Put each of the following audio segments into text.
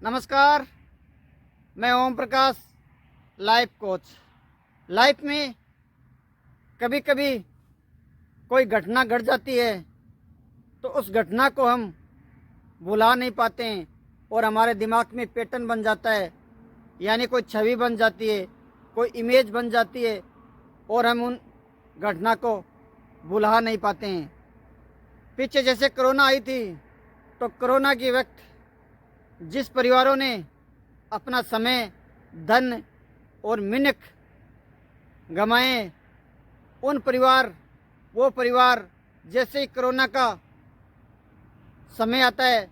नमस्कार। मैं Om Prakash, life coach. Life में कभी कभी कोई घटना घट जाती है तो उस घटना को हम भुला नहीं पाते हैं और हमारे दिमाग में पैटर्न बन जाता है, यानी कोई छवि बन जाती है, कोई इमेज बन जाती है और हम उन घटना को भुला नहीं पाते हैं। पीछे जैसे कोरोना आई थी तो कोरोना के वक्त जिस परिवारों ने अपना समय, धन और मिनख गंवाए, वो परिवार जैसे ही कोरोना का समय आता है,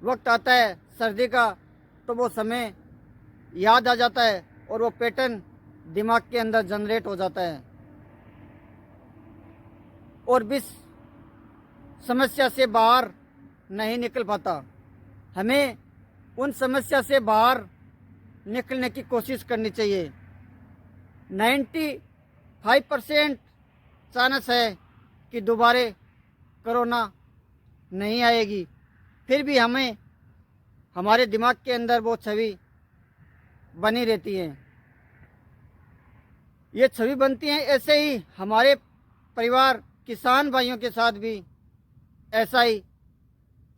वक्त आता है सर्दी का, तो वो समय याद आ जाता है और वो पैटर्न दिमाग के अंदर जनरेट हो जाता है और भी समस्या से बाहर नहीं निकल पाता। हमें उन समस्या से बाहर निकलने की कोशिश करनी चाहिए। 95% चांस है कि दोबारा कोरोना नहीं आएगी, फिर भी हमें हमारे दिमाग के अंदर वो छवि बनी रहती है। ये छवि बनती है, ऐसे ही हमारे परिवार किसान भाइयों के साथ भी ऐसा ही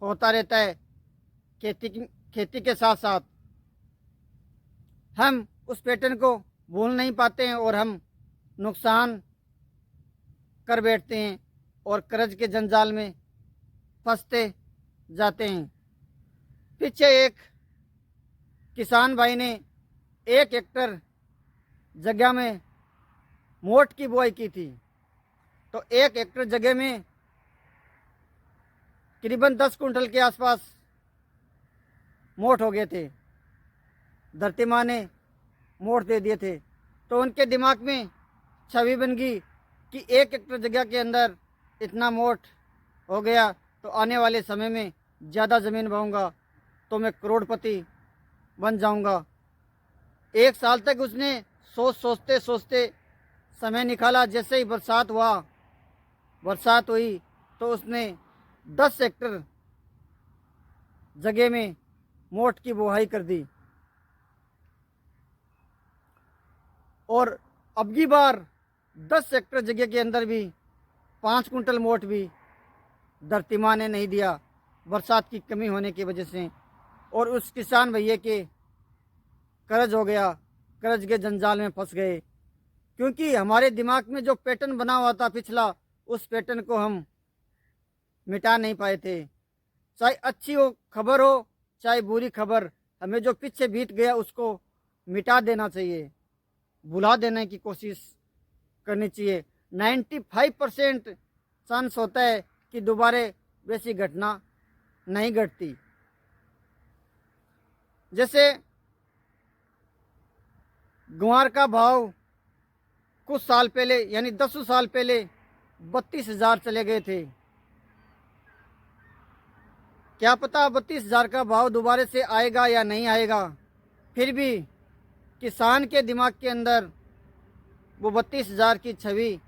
होता रहता है। खेती के साथ साथ हम उस पैटर्न को भूल नहीं पाते हैं और हम नुकसान कर बैठते हैं और कर्ज के जंजाल में फंसते जाते हैं। पीछे एक किसान भाई ने 1 हेक्टर जगह में मोठ की बुआई की थी, तो 1 हेक्टर जगह में करीबन 10 कुंटल के आसपास मोठ हो गए थे। धरती माँ ने मोठ दे दिए थे, तो उनके दिमाग में छवि बन गई कि 1 हेक्टर जगह के अंदर इतना मोठ हो गया तो आने वाले समय में ज़्यादा ज़मीन बोऊंगा तो मैं करोड़पति बन जाऊंगा। 1 साल तक उसने सोचते सोचते समय निकाला। जैसे ही बरसात हुई तो उसने 10 हेक्टर जगह में मोठ की बुआई कर दी और अब की बार 10 हेक्टर जगह के अंदर भी 5 कुंटल मोठ भी धरती माँ ने नहीं दिया, बरसात की कमी होने की वजह से। और उस किसान भैया के कर्ज हो गया, कर्ज के जंजाल में फंस गए, क्योंकि हमारे दिमाग में जो पैटर्न बना हुआ था पिछला, उस पैटर्न को हम मिटा नहीं पाए थे। चाहे अच्छी हो खबर हो चाहे बुरी खबर, हमें जो पीछे बीत गया उसको मिटा देना चाहिए, भुला देने की कोशिश करनी चाहिए। 95% चांस होता है कि दोबारा वैसी घटना नहीं घटती। जैसे ग्वार का भाव कुछ साल पहले यानी 10 साल पहले 32,000 चले गए थे। क्या पता 32,000 का भाव दोबारा से आएगा या नहीं आएगा। फिर भी किसान के दिमाग के अंदर वो 32,000 की छवि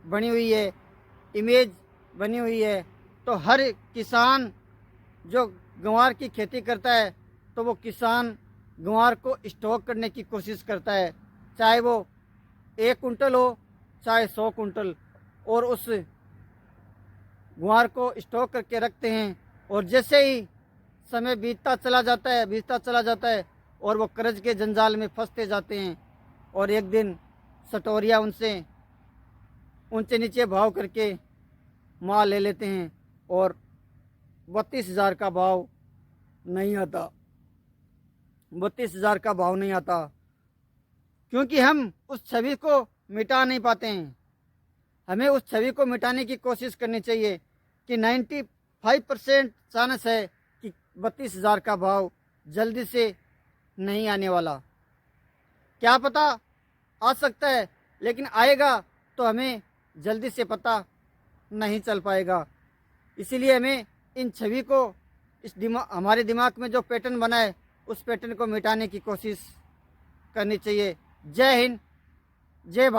बनी हुई है, इमेज बनी हुई है। तो हर किसान जो ग्वार की खेती करता है तो वो किसान ग्वार को स्टॉक करने की कोशिश करता है, चाहे वो 1 कुंटल हो चाहे 100 कुंटल, और उस ग्वार को स्टॉक करके रखते हैं। और जैसे ही समय बीतता चला जाता है और वो कर्ज के जंजाल में फंसते जाते हैं और एक दिन सटोरिया उनसे ऊंचे नीचे भाव करके माल ले लेते हैं और 32,000 का भाव नहीं आता। 32,000 का भाव नहीं आता क्योंकि हम उस छवि को मिटा नहीं पाते हैं। हमें उस छवि को मिटाने की कोशिश करनी चाहिए कि 95% चांस है कि 32,000 का भाव जल्दी से नहीं आने वाला। क्या पता आ सकता है, लेकिन आएगा तो हमें जल्दी से पता नहीं चल पाएगा। इसीलिए हमें इन छवि को हमारे दिमाग में जो पैटर्न बना है उस पैटर्न को मिटाने की कोशिश करनी चाहिए। जय हिंद, जय भारत।